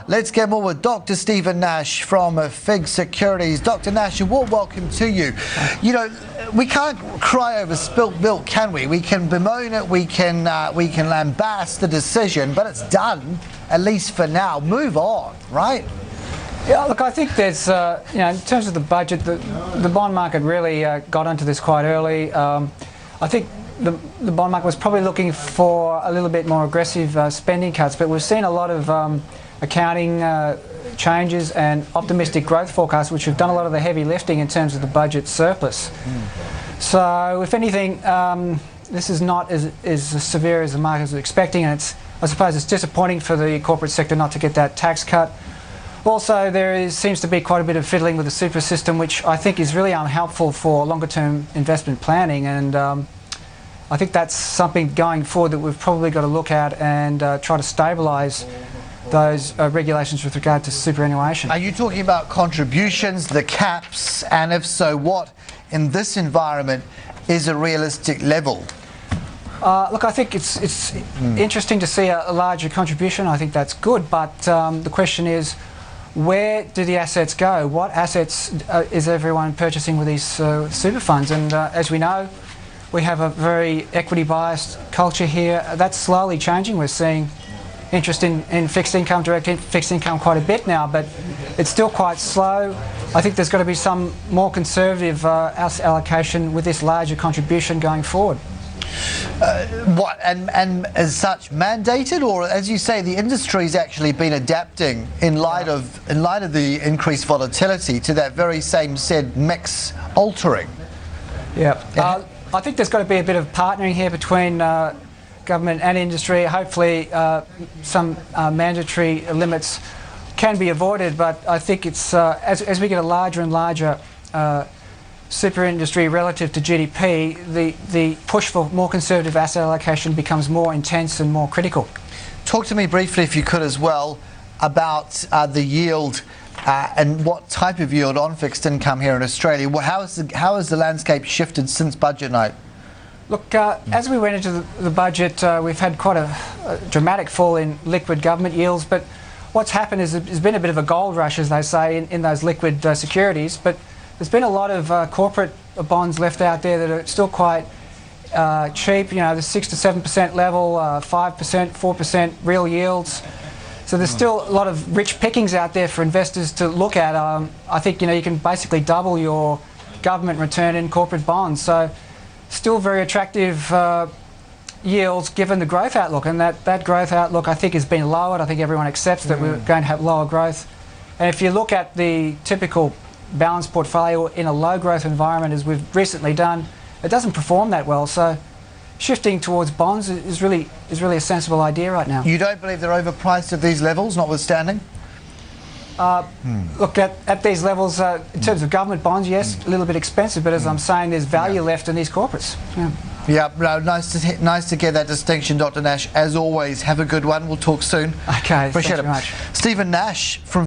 Let's get more with Dr. Stephen Nash from FIIG Securities. Dr. Nash, a warm welcome to you. You know, we can't cry over spilt milk, can we? We can bemoan it, we can lambast the decision, but it's done, at least for now. Move on, right? Yeah, look, I think there's, in terms of the budget, the bond market really got onto this quite early. I think the bond market was probably looking for a little bit more aggressive spending cuts, but we've seen a lot of accounting changes and optimistic growth forecasts, which have done a lot of the heavy lifting in terms of the budget surplus. So, if anything, this is not as severe as the market was expecting, and I suppose it's disappointing for the corporate sector not to get that tax cut. Also, seems to be quite a bit of fiddling with the super system, which I think is really unhelpful for longer-term investment planning, and I think that's something going forward that we've probably got to look at and try to stabilise those regulations with regard to superannuation. Are you talking about contributions, the caps, and if so, what in this environment is a realistic level? Look, I think it's interesting to see a larger contribution. I think that's good, but the question is, where do the assets go? What assets is everyone purchasing with these super funds? And as we know, we have a very equity-biased culture here. That's slowly changing. We're seeing interest in fixed income, direct fixed income quite a bit now, but it's still quite slow. I think there's got to be some more conservative asset allocation with this larger contribution going forward. And as such mandated, or as you say, the industry's actually been adapting in light of the increased volatility to that very same said mix altering? Yeah, I think there's got to be a bit of partnering here between government and industry. Hopefully some mandatory limits can be avoided, but I think it's as we get a larger and larger super industry relative to GDP, the push for more conservative asset allocation becomes more intense and more critical. Talk to me briefly, if you could, as well, about the yield and what type of yield on fixed income here in Australia. How has the landscape shifted since budget night? Look, as we went into the budget, we've had quite a dramatic fall in liquid government yields, but what's happened is there's been a bit of a gold rush, as they say, in those liquid securities, but there's been a lot of corporate bonds left out there that are still quite cheap, the 6 to 7% level, 5%, 4% real yields. So there's still a lot of rich pickings out there for investors to look at. I think, you can basically double your government return in corporate bonds. So still very attractive yields given the growth outlook, and that growth outlook I think has been lowered. I think everyone accepts that we're going to have lower growth. And if you look at the typical balanced portfolio in a low growth environment, as we've recently done, it doesn't perform that well. So shifting towards bonds is really a sensible idea right now. You don't believe they're overpriced at these levels, notwithstanding? Look, at these levels, in terms of government bonds, yes, a little bit expensive, but as I'm saying, there's value left in these corporates. Yeah, no, nice to get that distinction, Dr. Nash. As always, have a good one. We'll talk soon. Okay, appreciate thanks it. very much. Stephen Nash from